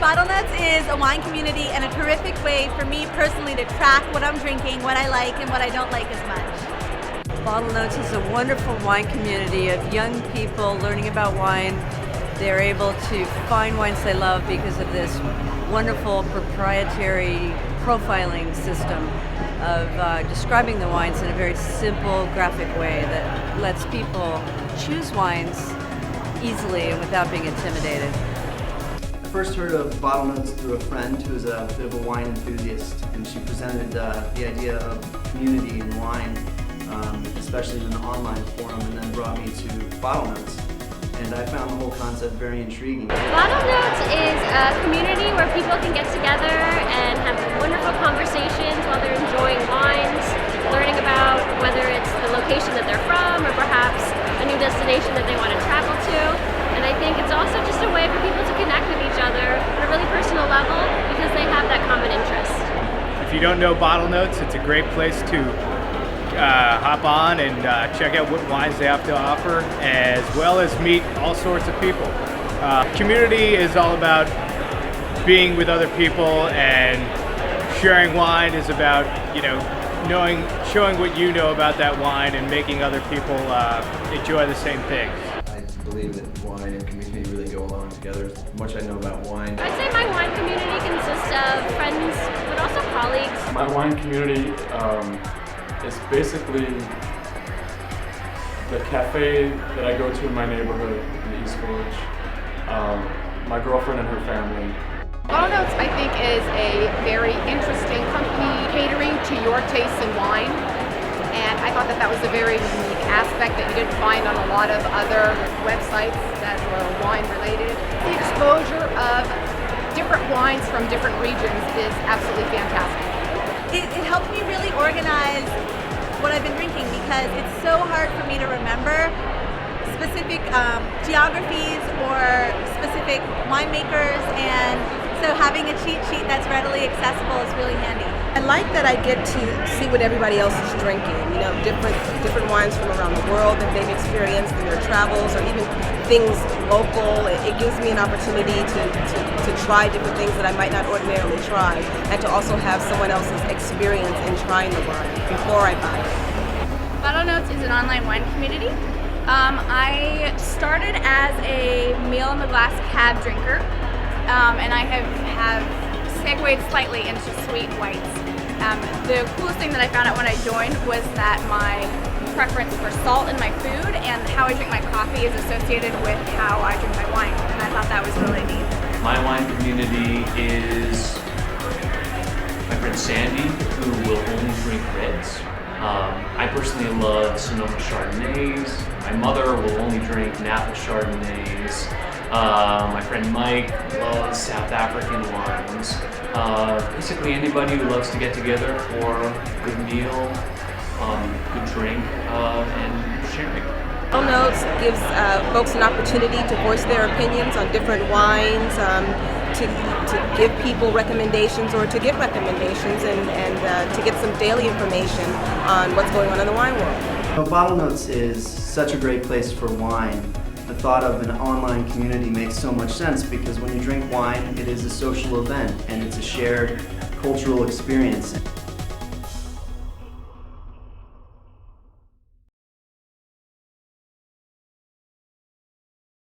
Bottlenotes is a wine community and a terrific way for me personally to track what I'm drinking, what I like and what I don't like as much. Bottlenotes is a wonderful wine community of young people learning about wine. They're able to find wines they love because of this wonderful proprietary profiling system of describing the wines in a very simple, graphic way that lets people choose wines easily and without being intimidated. I first heard of Bottlenotes through a friend who is a bit of a wine enthusiast, and she presented the idea of community in wine, especially in an online forum, and then brought me to Bottlenotes. And I found the whole concept very intriguing. Bottlenotes is a community where people can get together and have wonderful conversations while they're enjoying wines, learning about whether it's the location that they're from or perhaps a new destination that they want to travel to. And I think it's also just a way for people to connect with each other on a really personal level because they have that common interest. If you don't know Bottlenotes, it's a great place to hop on and check out what wines they have to offer, as well as meet all sorts of people. Community is all about being with other people, and sharing wine is about, showing what you know about that wine and making other people enjoy the same things. I believe that wine and community really go along together. Much I know about wine. I'd say my wine community consists of friends, but also colleagues. My wine community is basically the cafe that I go to in my neighborhood in the East Village, my girlfriend and her family. Bottlenotes, I think, is a very interesting company catering to your tastes in wine, and I thought that that was a very unique aspect that you didn't find on a lot of other websites that were wine related. The exposure of different wines from different regions is absolutely fantastic. It helped me really organize what I've been drinking because it's so hard for me to remember specific geographies or specific winemakers, and so having a cheat sheet that's readily accessible is really handy. I like that I get to see what everybody else is drinking, different wines from around the world that they've experienced in their travels, or even things local. It gives me an opportunity to try different things that I might not ordinarily try, and to also have someone else's experience in trying the wine before I buy it. Bottlenotes is an online wine community. I started as a meal in the glass cab drinker, and I have segued slightly into sweet whites. The coolest thing that I found out when I joined was that my preference for salt in my food and how I drink my coffee is associated with how I drink my wine, and I thought that was really neat. My wine community is my friend Sandy, who will only drink reds. I personally love Sonoma Chardonnays. My mother will only drink Napa Chardonnays. My friend Mike loves South African wines. Basically anybody who loves to get together for a good meal, good drink, and sharing. Bottlenotes gives folks an opportunity to voice their opinions on different wines, to give people recommendations or to give recommendations, and to get some daily information on what's going on in the wine world. Bottlenotes is such a great place for wine. The thought of an online community makes so much sense because when you drink wine, it is a social event and it's a shared cultural experience.